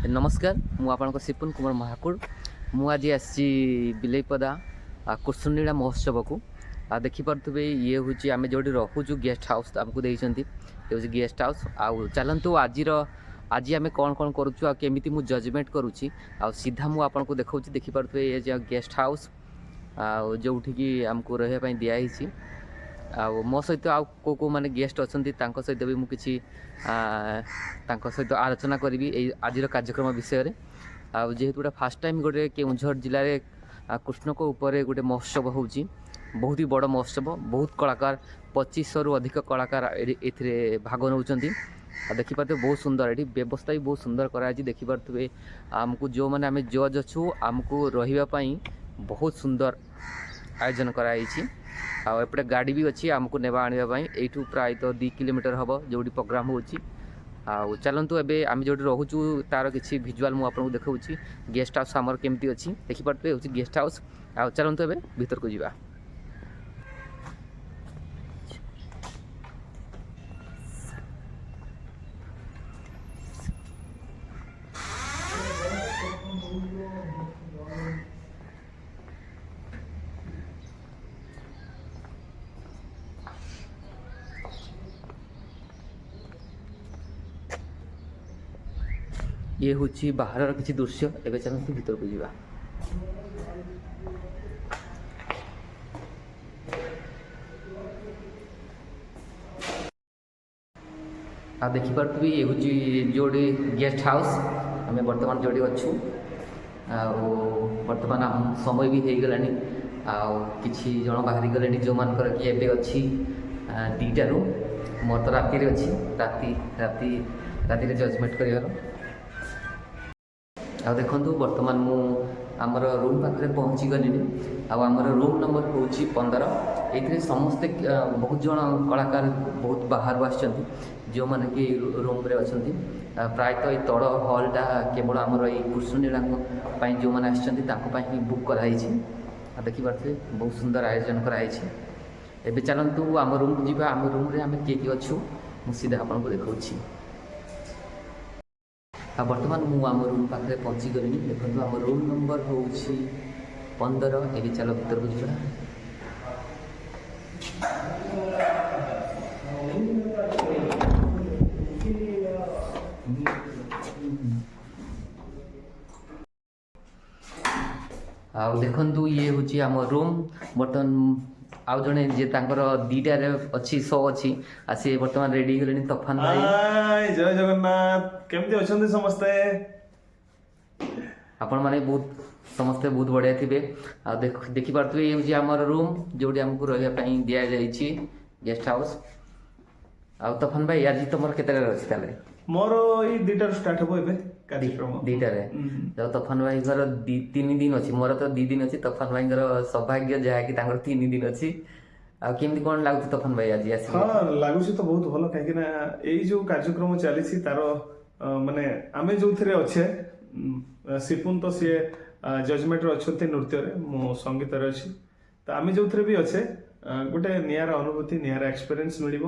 नमस्कार मु आपन सिपुन कुमार महाकुड़ मु आज आसी बिलेपदा कुसुंडीला महोत्सव को देखिपे ये हूँ आम जो रोचु गेस्ट हाउस आमको देती ये गेस्ट हाउस आउ चलतु आज आम कौन कौन करुँ केमी मु जजमेंट करुँची सीधा मुझे आपको देखा देखिपे ये गेस्ट हाउस जो आमको रही दिखाई मो सहित आउ को मैंने गेस्ट अच्छा सहित भी मुझे सहित आलोचना करी आज कार्यक्रम विषय जेहेतु गोटे फास्ट टाइम गोटे केउझर जिले में कृष्ण को ऊपर गोटे महोत्सव हो बहुत ही बड़ महोत्सव बहुत कलाकार 2500 रु अधिक कलाकार ए भाग नौ देखिपे बहुत सुंदर ये व्यवस्था भी बहुत सुंदर कराई देखिपे आमको जो मैंने आम जज अच्छू आमको रही बहुत सुंदर आयोजन कराई आपटे गाड़ी भी अच्छी आमको नेबा आने यू प्राय 2 किलोमीटर हम जो प्रोग्राम हो चलतु एवं आम जो रोचु तार किसी भिजुआल मुझे देखा गेस्ट हाउस आमर केमती अच्छी देखिपे हूँ गेस्ट हाउस चलतु एवं भीतर को जावा। ये हूँ बाहर किसी दृश्य एवं चलते भीतर को जावा। देखिपे ये हूँ जो गेस्ट हाउस आम बर्तमान जो अच्छू बर्तमान आम समय भी हो गलानी किसी जन बाहरी गले जो मानकर कि एवं अच्छी 2टा मोर तो राति अच्छी राति राति राति जजमेंट कर देखु बर्तमान मु आमर रूम पाखे पहुँची गली आमर रूम नंबर हूँ 15 ये समस्ते बहुत जन कलाकार बहुत बाहर आसो मैंने कि रूम रे अच्छा प्रायतः ये तड़ हॉलटा केवल आमर ये कृष्णलीला जो मैंने आसपाई बुक कराई देखिपे बहुत सुंदर आयोजन कराई एवं चलतु आम रूम को जी आम रूम रे आम किए अच्छू मुझे सीधा आपको देखा बर्तमान मु आम रूम पाखे पहुँची गली देखो आम रूम नंबर हूँ 15 ये चलो भीतर को जावा। देखु ये हूँ आम रूम बर्तमान आउ जड़े जे 2टारे अच्छी शो अच्छी सी बर्तमान रेडी गले तफान भाई जय जगन्नाथ केमती अच्छा समस्ते आपण माने बहुत समस्ते बहुत बढ़िया थे देखिपे ये आमर रूम जो आमको रही दि जाइए गेस्ट हाउस तफान भाई आज तुम केतरे अच्छी मोर ये 2टार स्टार्ट हो कार्यक्रम 2टारे तफान भाई घर 3 दिन अच्छी मोर तो 2 दिन अच्छी तफान भाई सौभाग्य जहाँकि 3 दिन अच्छी केमती कौन लगुच तफान भाई आज आस हाँ लगुच तो बहुत भल कहीं जो कार्यक्रम चली तार माने आम जो अच्छे सिपुन तो सी जजमेंट अच्छा नृत्य मो संगीत अच्छी तो आम जो भी अच्छे गोटे नियारा अनुभूति नियारा एक्सपीरियंस मिल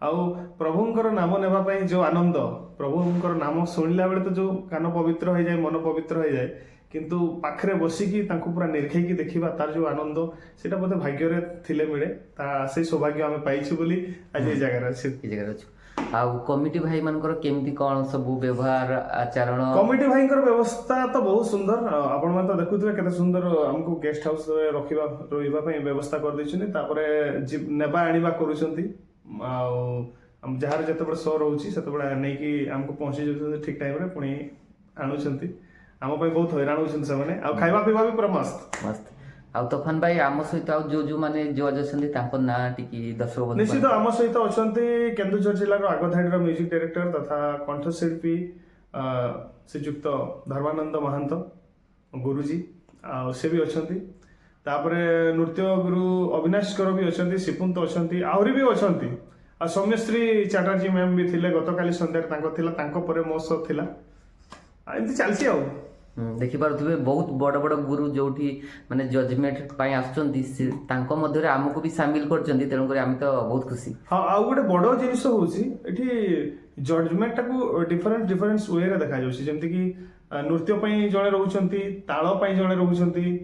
आउ प्रभुंकर नाम नेबाई जो आनंद प्रभुंकर नाम शुणिला बेले तो जो कान पवित्र हो जाए मन पवित्र हो जाए किंतु पाखरे बसिकी पूरा निरखेकी देखा तार जो आनंद सेटा बोधे भाग्य थिले मिले से सौभाग्य आम पाइछु बोली आज ये जगह अच्छे कमिटी भाई मानकर केमती कौन सब व्यवहार आचरण कमिटी भाई व्यवस्था तो बहुत सुंदर आपण मैंने तो देखुए केते सुंदर हमको गेस्ट हाउस रही व्यवस्था कर देछन नेबा आनिबा करूछंती जार जिते शो रोचे से नहीं आमको पहुंची जाऊँ ठीक टाइम पुणी आणुंट आम बहुत हैरान होने खावा पीवा भी पूरा मस्त मस्त तफान भाई आम सहित जो जो माने जज अच्छा ना टी दर्शक निश्चित आम सहित अच्छा केन्दुझर जिलार आगधाड़ी म्यूजिक डायरेक्टर तथा कंठशिल्पी श्रीजुक्त धर्मानंद महांत गुरुजी से भी अच्छा नृत्य गुरु अविनाश कर भी अच्छा सिपुन तो अच्छा आहरी भी अच्छा सौम्यश्री चैटर्जी मैम भी थे गत काली सन्धार मो शो थिला एमती चलती देखिपे बहुत बड़ बड़ गुरु जो माने जजमेंट आमको भी सामिल कर तेणुक आम तो बहुत खुशी हाँ आउ गोटे बड़ जिन हूँ जजमेंट टाकू डिफरेंट डिफरेंट वे रे देखा जाउछि जेमति कि नृत्य पई जणे रहउछंती ताଳ पई जणे रहउछंती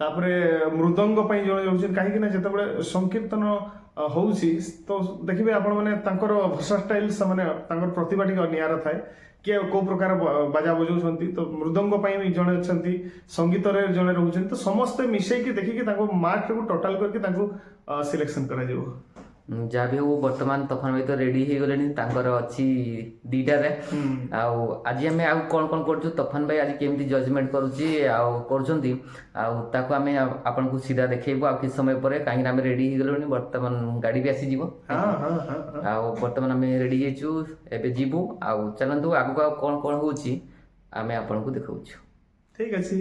तापरे मृदंग पई जणे रहउछन काहे कि ना जेतेबेले संकीर्तन होउछि तो देखिबे आपण माने तांकर भाषा स्टाइल माने तांकर प्रतिभा टिक नियारा थाए किए को प्रकार बाजा बजाउछंती तो मृदंग पई भी जणे अछंती संगीत रे जणे रहउछन तो समस्त मिसै कि देखि कि तांको मार्क को टोटल करके तांको सिलेक्शन करा जाउ जहाँ भी हूँ बर्तमान तफन भाई तो रेडी हो गले अच्छी दीटारे आज आम आउ कौन कौन कर तफन भाई आज केमती जजमेंट करें आपन को सीधा देखो आ किस समय पर कहीं आम रेडी हो गलु बर्तमान गाड़ी भी आसीज बर्तमान आम रेडी एबे जीवु आ चलतु आगु कौन कौन होची आम आपन को देखा ठीक अच्छे।